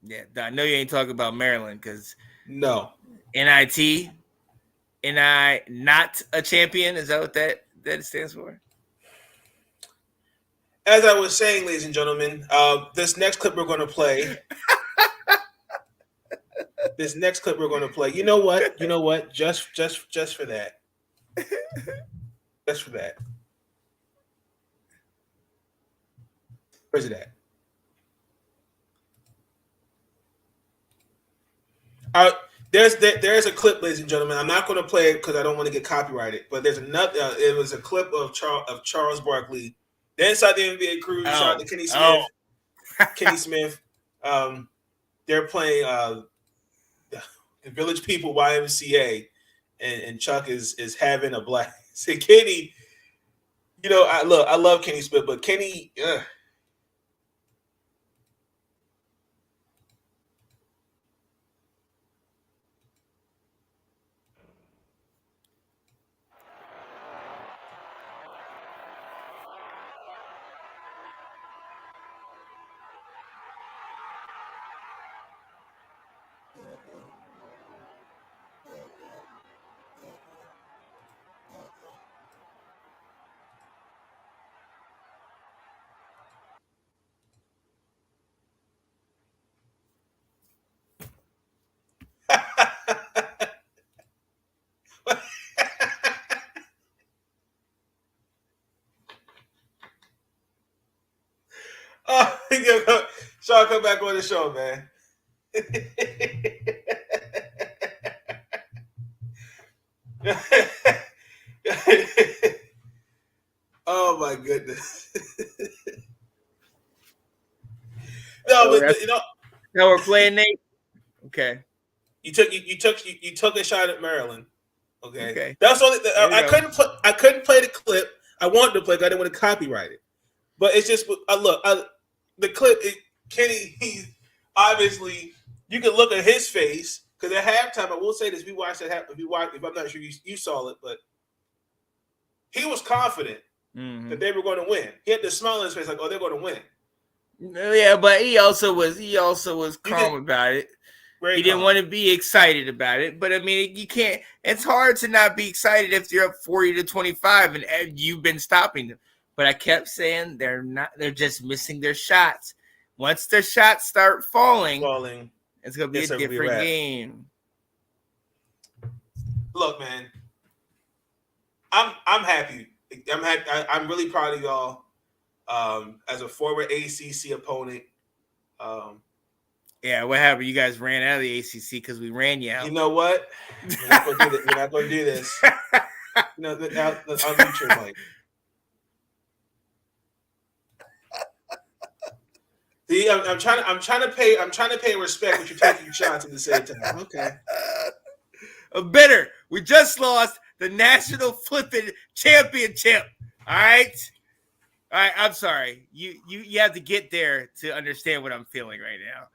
Yeah, I know you ain't talking about Maryland because no. NIT, not a champion. Is that what that stands for? As I was saying, ladies and gentlemen, this next clip we're going to play. You know what? Just for that. Just for that. Where's it at? There's a clip, ladies and gentlemen. I'm not going to play it because I don't want to get copyrighted. But there's another. It was a clip of Charles Barkley. They're inside the NBA crew. Shout out to Kenny Smith. Kenny Smith. They're playing the Village People YMCA, and Chuck is having a blast. So Kenny, I love Kenny Smith, but Kenny. Sean, come back on the show, man. Oh my goodness. No, but now we're playing Nate. Okay. You took a shot at Maryland. Okay. That's only I couldn't play the clip. I wanted to play because I didn't want to copyright it. But it's just the clip. Kenny, he's obviously you can look at his face because at halftime. I will say this: we watched that. If I'm not sure you saw it, but he was confident that they were going to win. He had the smile on his face, like, "Oh, they're going to win." Yeah, but he also was calm about it. He didn't want to be excited about it, but I mean, you can't. It's hard to not be excited if you're up 40-25 and you've been stopping them. But I kept saying they're not. They're just missing their shots. Once their shots start falling, it's gonna be a different game. Look, man, I'm happy. I'm happy. I'm really proud of y'all. As a former ACC opponent. Yeah, what happened? You guys ran out of the ACC because we ran you out. You know what? We're not going to do this. No, I'll mute your mic. See, I'm trying to pay respect, but you're taking shots at the same time. Okay. Bitter. We just lost the national flipping championship. All right. I'm sorry. You have to get there to understand what I'm feeling right now.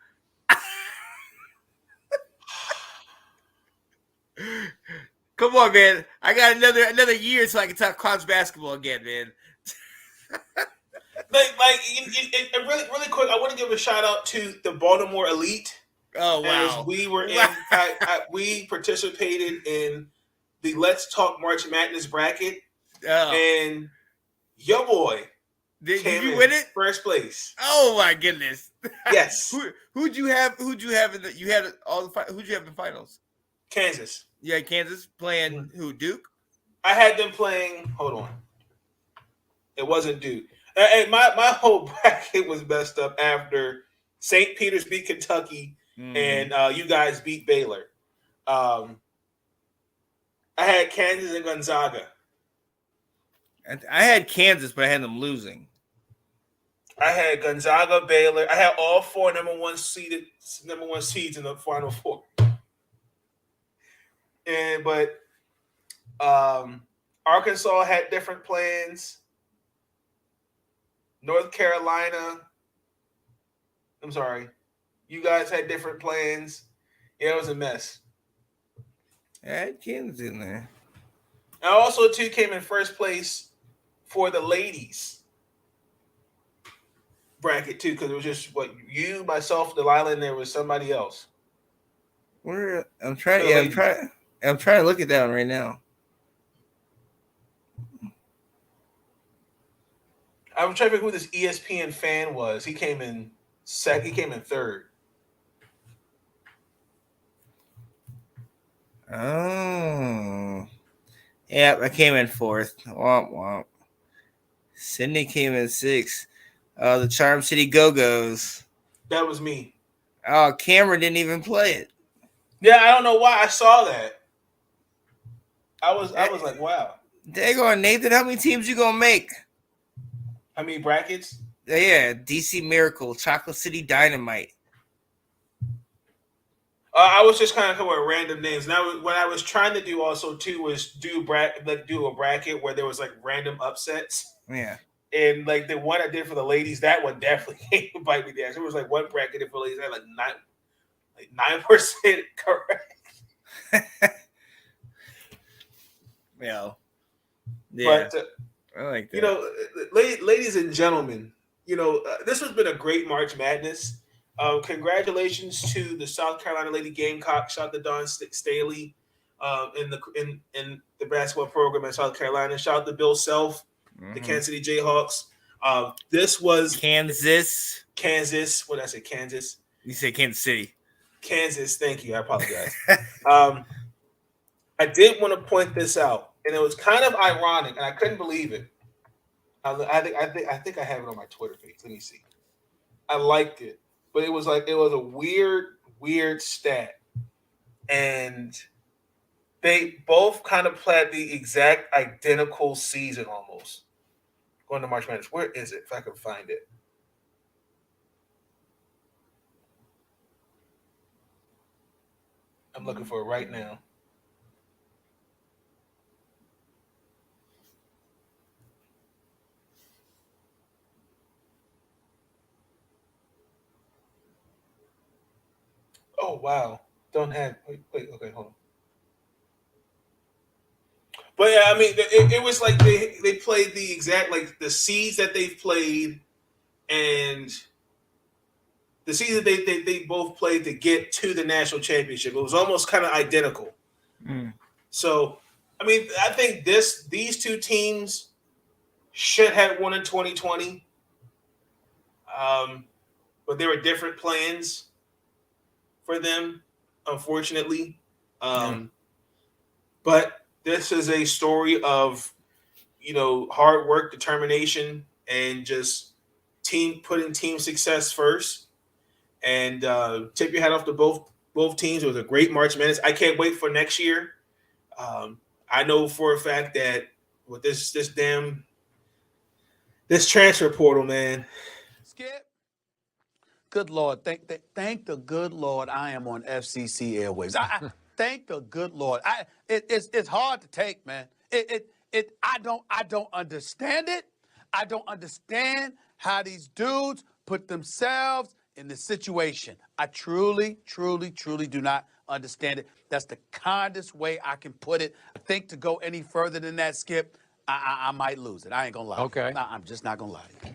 Come on, man. I got another year so I can talk college basketball again, man. Really quick, I want to give a shout out to the Baltimore Elite. Oh, wow. As we were we participated in the Let's Talk March Madness bracket. Oh. And your boy did you win it? First place. Oh my goodness. Yes. Who'd you have in the you had all the who'd you have in the finals? Kansas. Yeah, Kansas playing who? Duke? I had them playing. Hold on. It wasn't Duke. And my whole bracket was messed up after St. Peter's beat Kentucky and you guys beat Baylor. I had Kansas and Gonzaga. I had Kansas, but I had them losing. I had Gonzaga, Baylor. I had all four number one seeds in the Final Four. But Arkansas had different plans. North Carolina. I'm sorry. You guys had different plans. Yeah, it was a mess. I had Kansas in there. I also, too, came in first place for the ladies bracket, too, because it was just you, myself, Delilah, and there was somebody else. I'm trying to look at that one right now. I'm trying to figure who this ESPN fan was. He came in second. He came in third. Oh. Yeah, I came in fourth. Womp womp. Sydney came in sixth. The Charm City Go-Go's. That was me. Oh, Cameron didn't even play it. Yeah, I don't know why I saw that. I was like, wow. Daggone, Nathan, how many teams you gonna make? How many brackets? Yeah, DC Miracle, Chocolate City Dynamite. I was just kind of coming with random names. And what I was trying to do also too was do a bracket where there was like random upsets. Yeah. And like the one I did for the ladies, that one definitely came to bite me there. There was like one bracket for ladies that had 9% correct. Yeah. But I like that. You know, ladies and gentlemen, you know, this has been a great March Madness. Congratulations to the South Carolina Lady Gamecocks. Shout out to Dawn Staley in the basketball program at South Carolina. Shout out to Bill Self, the Kansas City Jayhawks. This was Kansas. What did I say? Kansas. You said Kansas City. Kansas. Thank you. I apologize. I did want to point this out, and it was kind of ironic, and I couldn't believe it. I think I have it on my Twitter page. Let me see. I liked it. But it was a weird stat. And they both kind of played the exact identical season almost. Going to March Madness. Where is it? If I can find it. I'm looking for it right now. Oh, wow. Don't have – wait, okay, hold on. But yeah, I mean, it was like they played the exact like the seeds that they've played and the season they both played to get to the national championship. It was almost kind of identical. Mm. So, I mean, I think these two teams should have won in 2020, but there were different plans for them, unfortunately. But this is a story of hard work, determination, and just putting team success first. And tip your hat off to both teams. It was a great March Madness. I can't wait for next year. I know for a fact that with this transfer portal, man. Skip. Good Lord, thank the good Lord I am on FCC Airwaves. I thank the good Lord. It's hard to take, man. I don't understand it. I don't understand how these dudes put themselves in this situation. I truly do not understand it. That's the kindest way I can put it. I think to go any further than that, Skip, I might lose it. I ain't gonna lie. Okay. I'm just not gonna lie to you.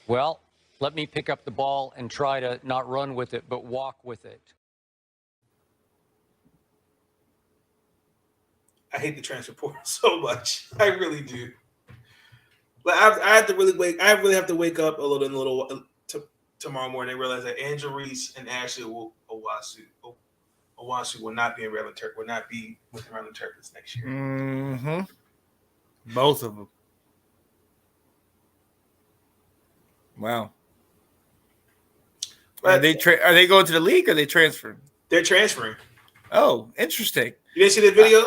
Well, let me pick up the ball and try to not run with it, but walk with it. I hate the transfer portal so much. I really do. But I have to really wake. I really have to wake up a little tomorrow morning and realize that Angel Reese and Ashley Owasu will not be in will not be with the Maryland Terrapins next year. Mm-hmm. Both of them. Wow. Are they going to the league or are they transferring? They're transferring. Oh, interesting. You didn't see the video?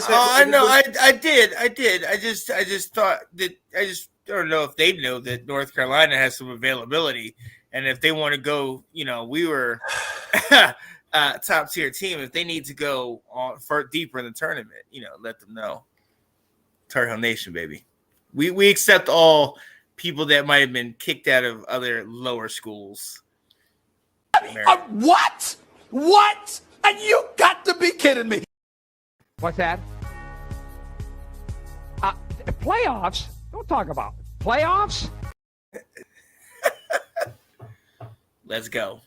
I know. I did. I just thought that I don't know if they know that North Carolina has some availability, and if they want to go, we were top tier team. If they need to go deeper in the tournament, let them know. Tar Heel Nation, baby. We accept all people that might have been kicked out of other lower schools. What? What? And you got to be kidding me. What's that? Playoffs? Don't talk about playoffs. Let's go.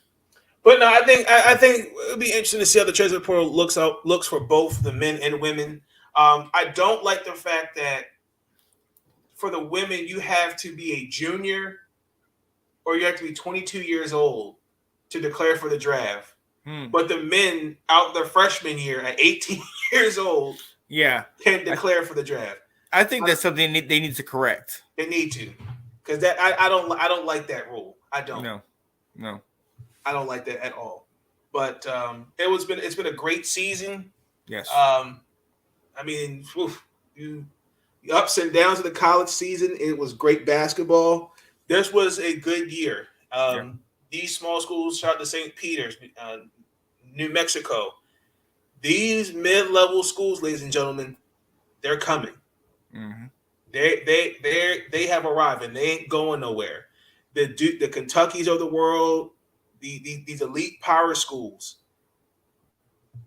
But no, I think it'll be interesting to see how the transfer portal looks for both the men and women. I don't like the fact that for the women you have to be a junior or you have to be 22 years old to declare for the draft. But the men out their freshman year at 18 years old can declare for the draft. I think that's something they need to correct. They need to. Because that I don't like that rule. I don't. No. I don't like that at all. But it's been a great season. Yes. I mean, the ups and downs of the college season. It was great basketball. This was a good year. These small schools, shout out to St. Peter's, New Mexico. These mid-level schools, ladies and gentlemen, they're coming. Mm-hmm. They have arrived and they ain't going nowhere. The Kentuckys of the world, these elite power schools.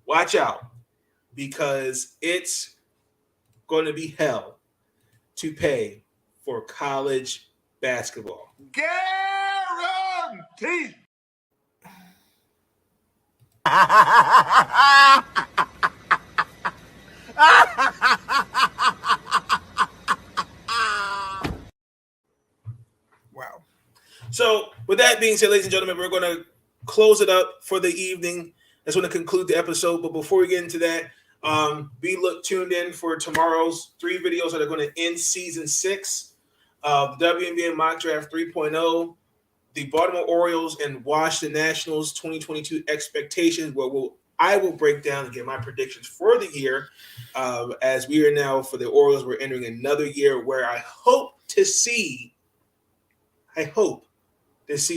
Watch out, because it's going to be hell to pay for college basketball. Guaranteed. Wow. So, with that being said, ladies and gentlemen, we're going to close it up for the evening. That's going to conclude the episode. But before we get into that, be tuned in for tomorrow's 3 videos that are going to end season 6 of the WNBA Mock Draft 3.0, the Baltimore Orioles and Washington Nationals 2022 expectations, where I will break down and get my predictions for the year. As we are now, for the Orioles, we're entering another year where I hope to see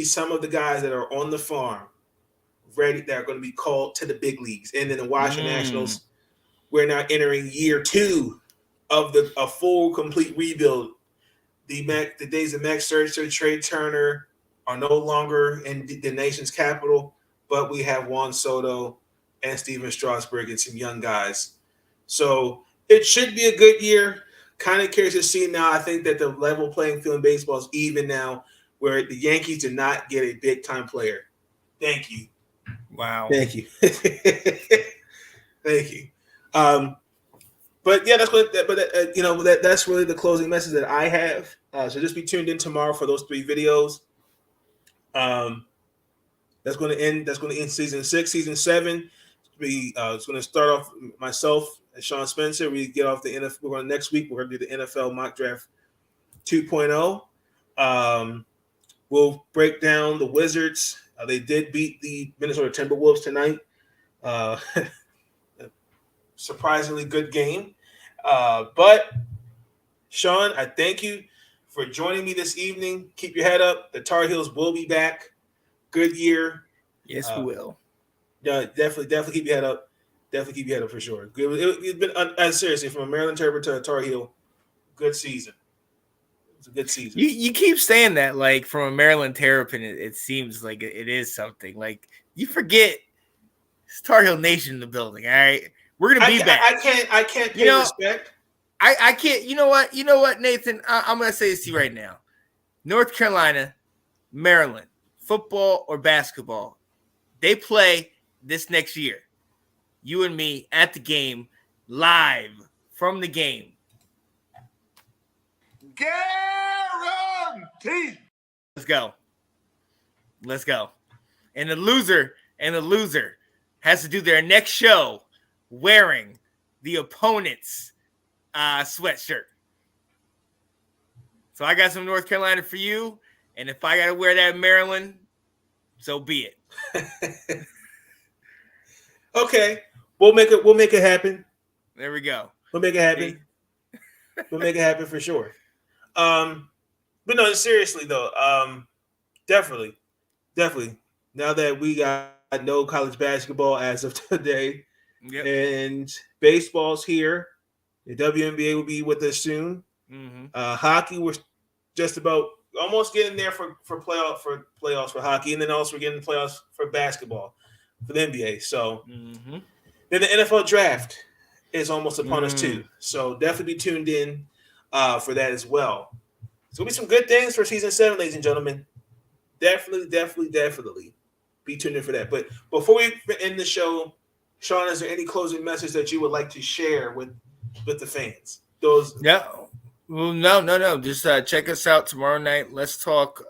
some of the guys that are on the farm ready, that are going to be called to the big leagues. And then the Washington Nationals, we're now entering year 2 of a full, complete rebuild. The days of Max Scherzer, Trey Turner are no longer in the nation's capital, but we have Juan Soto and Steven Strasburg and some young guys. So it should be a good year. Kind of curious to see now. I think that the level playing field in baseball is even now, where the Yankees did not get a big time player. Thank you. Wow. Thank you. Thank you. But yeah, that's what. But that's really the closing message that I have. So just be tuned in tomorrow for those 3 videos. That's going to end. That's going to end season 6. Season 7. It's going to start off myself and Sean Spencer. We get off the NFL. We're going next week. We're going to do the NFL mock draft 2.0. We'll break down the Wizards. They did beat the Minnesota Timberwolves tonight. Surprisingly good game. But Sean, I thank you for joining me this evening. Keep your head up. The Tar Heels will be back. Good year. Yes, we will. Yeah, definitely keep your head up. Definitely keep your head up for sure. It's been seriously, from a Maryland Terrapin to a Tar Heel, good season. It's a good season. You keep saying that, like, from a Maryland Terrapin, it seems like it is something. Like, you forget it's Tar Heel Nation in the building. All right, we're gonna be back. I can't pay respect. I can't. You know what, Nathan? I'm gonna say this to you right now. North Carolina, Maryland, football or basketball, they play this next year. You and me at the game, live from the game. Guaranteed. Let's go. And the loser has to do their next show wearing the opponent's sweatshirt. So I got some North Carolina for you, and if I got to wear that Maryland, so be it. Okay, we'll make it happen. There we go. We'll make it happen. We'll make it happen for sure. But no, seriously though, definitely. Now that we got no college basketball as of today, and baseball's here, the WNBA will be with us soon. Mm-hmm. Hockey, we're just about almost getting there for playoffs for hockey, and then also we're getting the playoffs for basketball for the NBA. So then the NFL draft is almost upon us too. So definitely be tuned in for that as well. So there'll be some good things for season 7, ladies and gentlemen. Definitely be tuned in for that. But before we end the show, Sean, is there any closing message that you would like to share with the fans? No. Just check us out tomorrow night. Let's talk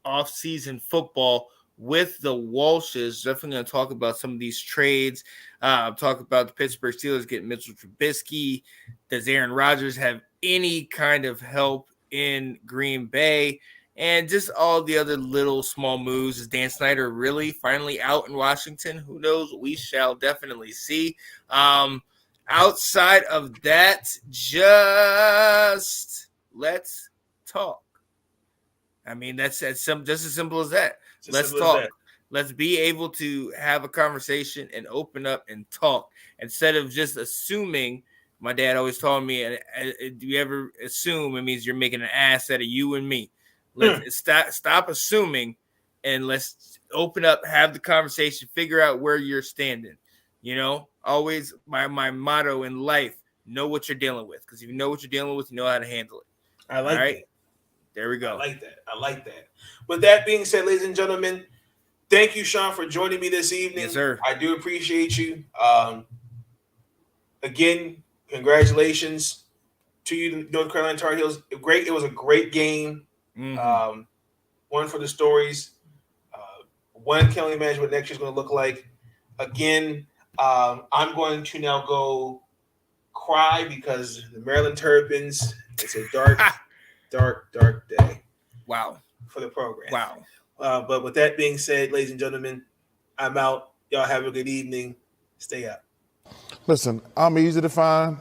off-season football with the Walshes. Definitely going to talk about some of these trades. Talk about the Pittsburgh Steelers getting Mitchell Trubisky. Does Aaron Rodgers have any kind of help in Green Bay? And just all the other little small moves. Is Dan Snyder really finally out in Washington? Who knows? We shall definitely see. Outside of that, just let's talk. I mean, that's just as simple as that. Let's talk. Let's be able to have a conversation and open up and talk instead of just assuming. My dad always told me, do you ever assume it means you're making an ass out of you and me? Let's stop assuming and let's open up, have the conversation, figure out where you're standing. You know, always my motto in life, know what you're dealing with. Because if you know what you're dealing with, you know how to handle it. I like that. There we go. I like that. With that being said, ladies and gentlemen, thank you, Sean, for joining me this evening. Yes, sir. I do appreciate you. Again, congratulations to you, North Carolina Tar Heels. It was a great game. Mm-hmm. One for the stories. One can only imagine what next year's going to look like. Again, I'm going to now go cry because the Maryland Terrapins, it's a dark day. Wow. For the program. Wow. But with that being said, ladies and gentlemen, I'm out. Y'all have a good evening. Stay up. Listen, I'm easy to find.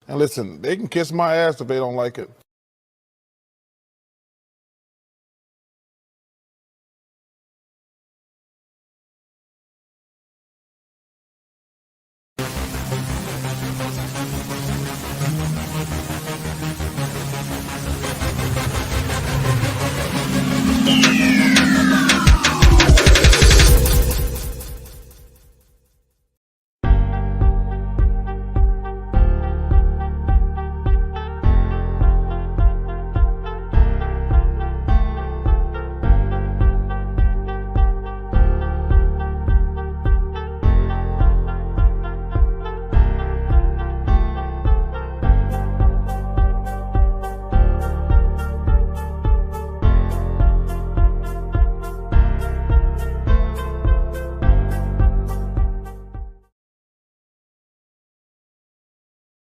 And listen, they can kiss my ass if they don't like it.